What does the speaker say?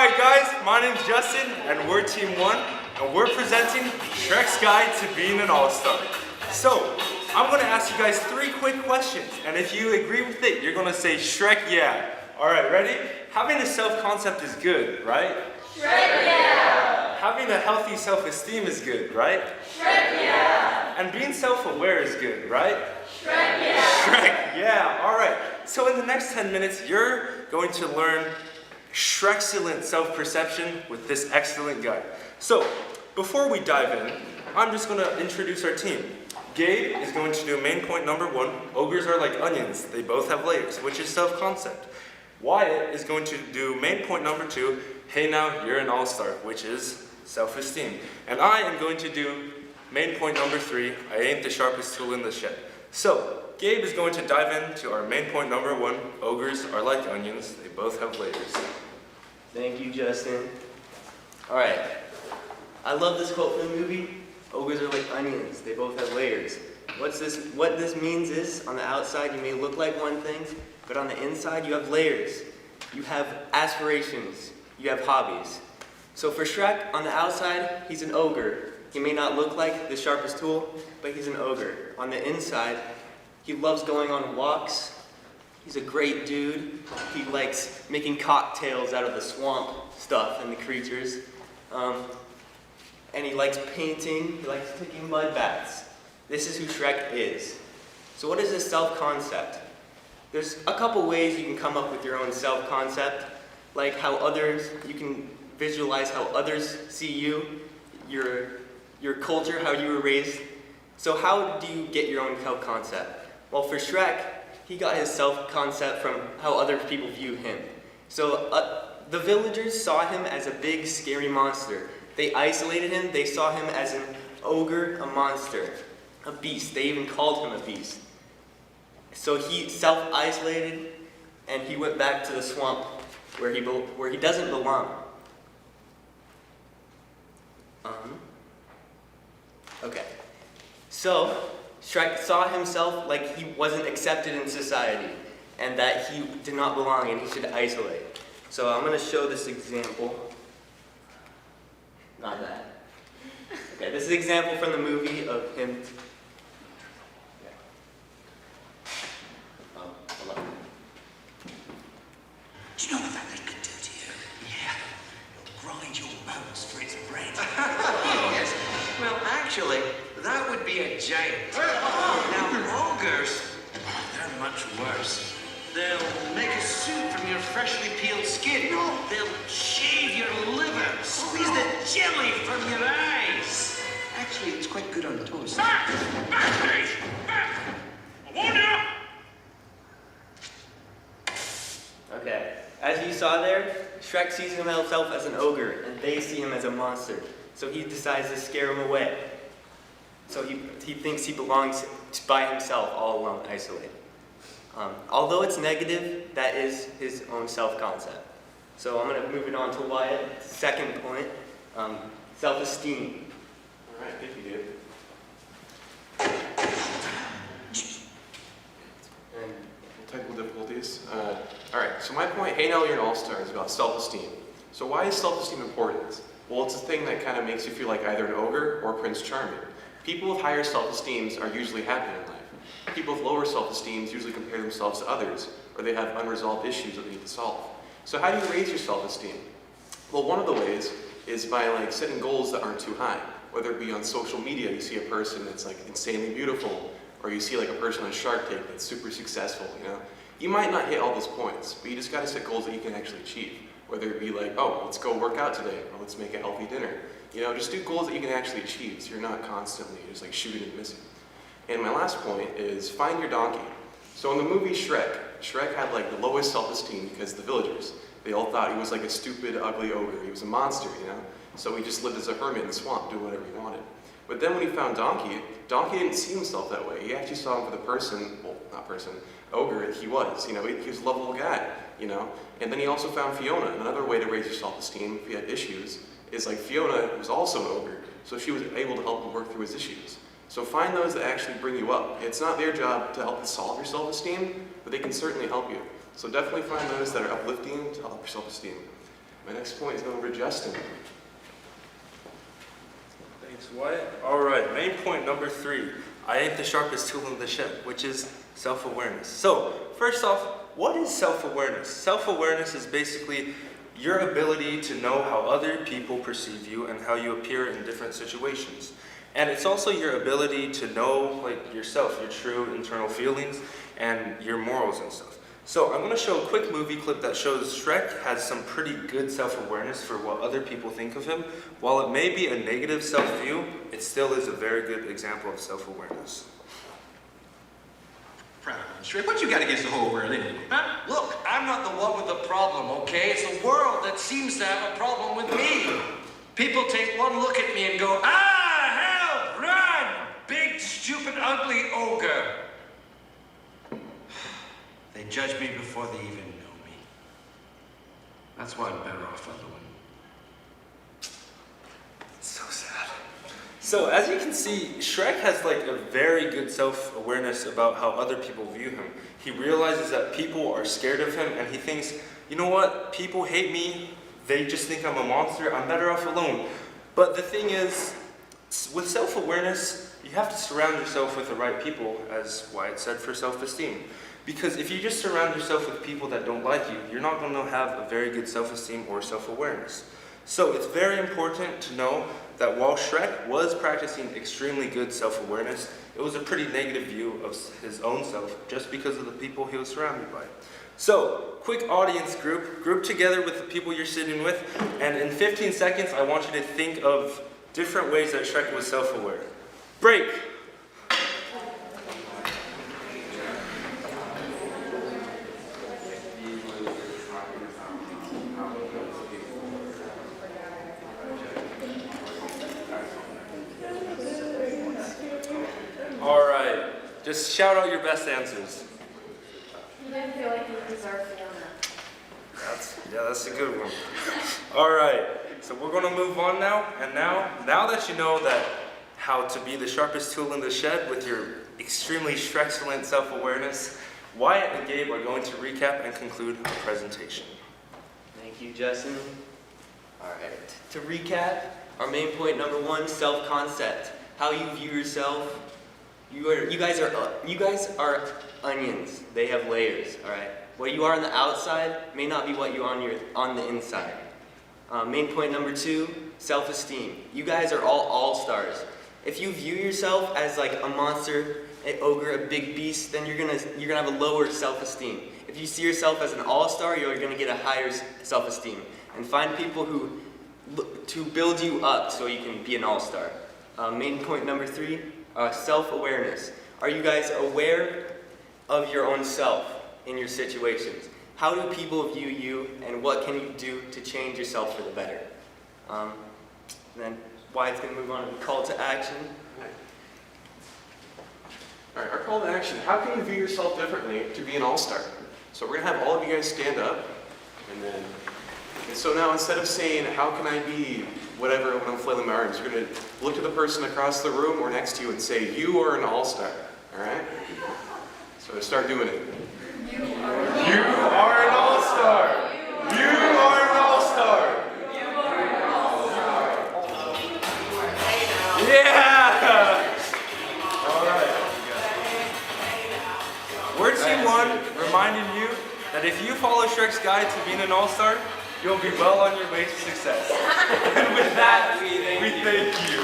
Alright guys, my name's Justin and we're Team 1 and we're presenting Shrek's Guide to Being an All-Star. So, I'm going to ask you guys 3 quick questions and if you agree with it, you're going to say Shrek yeah. Alright, ready? Having a self-concept is good, right? Shrek yeah! Having a healthy self-esteem is good, right? Shrek yeah! And being self-aware is good, right? Shrek yeah! Shrek yeah, alright. So in the next 10 minutes, you're going to learn Shrekcellent self-perception with this excellent guide. So, before we dive in, I'm just going to introduce our team. Gabe is going to do main point number 1, ogres are like onions, they both have layers, which is self-concept. Wyatt is going to do main point number 2, hey now, you're an all-star, which is self-esteem. And I am going to do main point number 3, I ain't the sharpest tool in the shed. So, Gabe is going to dive into our main point number 1, ogres are like onions, they both have layers. Thank you, Justin. Alright, I love this quote from the movie, ogres are like onions, they both have layers. What this means is, on the outside you may look like one thing, but on the inside you have layers. You have aspirations, you have hobbies. So for Shrek, on the outside, he's an ogre. He may not look like the sharpest tool, but he's an ogre. On the inside, he loves going on walks. He's a great dude. He likes making cocktails out of the swamp stuff and the creatures. And he likes painting. He likes taking mud baths. This is who Shrek is. So what is this self-concept? There's a couple ways you can come up with your own self-concept, like how you can visualize how others see you, your culture, how you were raised. So how do you get your own self-concept? Well, for Shrek, he got his self-concept from how other people view him. So the villagers saw him as a big, scary monster. They isolated him. They saw him as an ogre, a monster, a beast. They even called him a beast. So he self-isolated, and he went back to the swamp where he doesn't belong. Okay. So Shrek saw himself like he wasn't accepted in society and that he did not belong and he should isolate. So I'm going to show this example. Not that. Okay, this is an example from the movie of him. Oh, hold on. Do you know what that thing could do to you? Yeah. It'll grind your bones for its bread. Yes. Well, actually, that would be a giant. Now, ogres, they're much worse. They'll make a soup from your freshly peeled skin. They'll shave your liver, squeeze the jelly from your eyes. Actually, it's quite good on toast. Back! Back, please! Back! I warn you! Okay, as you saw there, Shrek sees himself as an ogre, and they see him as a monster. So he decides to scare him away. So he thinks he belongs by himself, all alone, isolated. Although it's negative, that is his own self-concept. So I'm going to move it on to Wyatt's second point, self-esteem. All right, thank you, Gabe. And Technical difficulties. All right, so my point, hey now you're an all-star, is about self-esteem. So why is self-esteem important? Well, it's a thing that kind of makes you feel like either an ogre or Prince Charming. People with higher self-esteems are usually happy in life. People with lower self-esteems usually compare themselves to others, or they have unresolved issues that they need to solve. So how do you raise your self-esteem? Well, one of the ways is by setting goals that aren't too high. Whether it be on social media, you see a person that's insanely beautiful, or you see a person on Shark Tank that's super successful, You might not hit all those points, but you just gotta set goals that you can actually achieve. Whether it be oh, let's go work out today, or let's make a healthy dinner. Just do goals that you can actually achieve, so you're not constantly just shooting and missing. And my last point is find your donkey. So in the movie Shrek had the lowest self-esteem because the villagers, they all thought he was a stupid, ugly ogre. He was a monster, So he just lived as a hermit in the swamp, doing whatever he wanted. But then when he found Donkey didn't see himself that way. He actually saw him for the ogre he was. He was a lovable guy, And then he also found Fiona. Another way to raise your self-esteem if you had issues is Fiona was also an ogre, so she was able to help him work through his issues. So find those that actually bring you up. It's not their job to help you solve your self-esteem, but they can certainly help you. So definitely find those that are uplifting to help your self-esteem. My next point is going over to Justin. Thanks, Wyatt. All right, main point number 3. I ain't the sharpest tool in the shed, which is self-awareness. So, first off, what is self-awareness? Self-awareness is basically your ability to know how other people perceive you and how you appear in different situations. And it's also your ability to know, like, yourself, your true internal feelings and your morals and stuff. So I'm going to show a quick movie clip that shows Shrek has some pretty good self-awareness for what other people think of him. While it may be a negative self-view, it still is a very good example of self-awareness. Proud of him, Shrek. What you got against the whole world anyway? Huh? Look, I'm not the one with the problem, okay? It's the world that seems to have a problem with me. People take one look at me and go, ah, help, run, big, stupid, ugly ogre. They judge me before they even know me. That's why I'm better off alone. So sad. So as you can see, Shrek has like a very good self-awareness about how other people view him. He realizes that people are scared of him and he thinks, you know what, people hate me, they just think I'm a monster, I'm better off alone. But the thing is, with self-awareness, you have to surround yourself with the right people, as Wyatt said, for self-esteem. Because if you just surround yourself with people that don't like you, you're not going to have a very good self-esteem or self-awareness. So it's very important to know that while Shrek was practicing extremely good self-awareness, it was a pretty negative view of his own self just because of the people he was surrounded by. So, quick audience group together with the people you're sitting with, and in 15 seconds I want you to think of different ways that Shrek was self-aware. Break! Alright, just shout out your best answers. He didn't feel like he deserved Fiona. That's a good one. Alright, so we're going to move on now, and now that you know that how to be the sharpest tool in the shed with your extremely Shrekcellent self-awareness, Wyatt and Gabe are going to recap and conclude our presentation. Thank you, Justin. All right. To recap, our main point number 1, self-concept. How you view yourself. You guys are onions. They have layers. All right. What you are on the outside may not be what you are on the inside. Main point number 2, self-esteem. You guys are all stars. If you view yourself as like a monster, an ogre, a big beast, then you're gonna have a lower self-esteem. If you see yourself as an all-star, you're gonna get a higher self-esteem. And find people to build you up so you can be an all-star. Main point number 3, self-awareness. Are you guys aware of your own self in your situations? How do people view you, and what can you do to change yourself for the better? Then Wyatt's going to move on to the call to action. All right, our call to action. How can you view yourself differently to be an all-star? So we're going to have all of you guys stand up, and so now instead of saying, how can I be whatever when I'm flailing my arms, you're going to look to the person across the room or next to you and say, you are an all-star, all right? So start doing it. You are an all-star! You are an all-star! Yeah! Alright. Word Team 1 reminding you that if you follow Shrek's guide to being an all-star, you'll be well on your way to success. And with that, we thank you.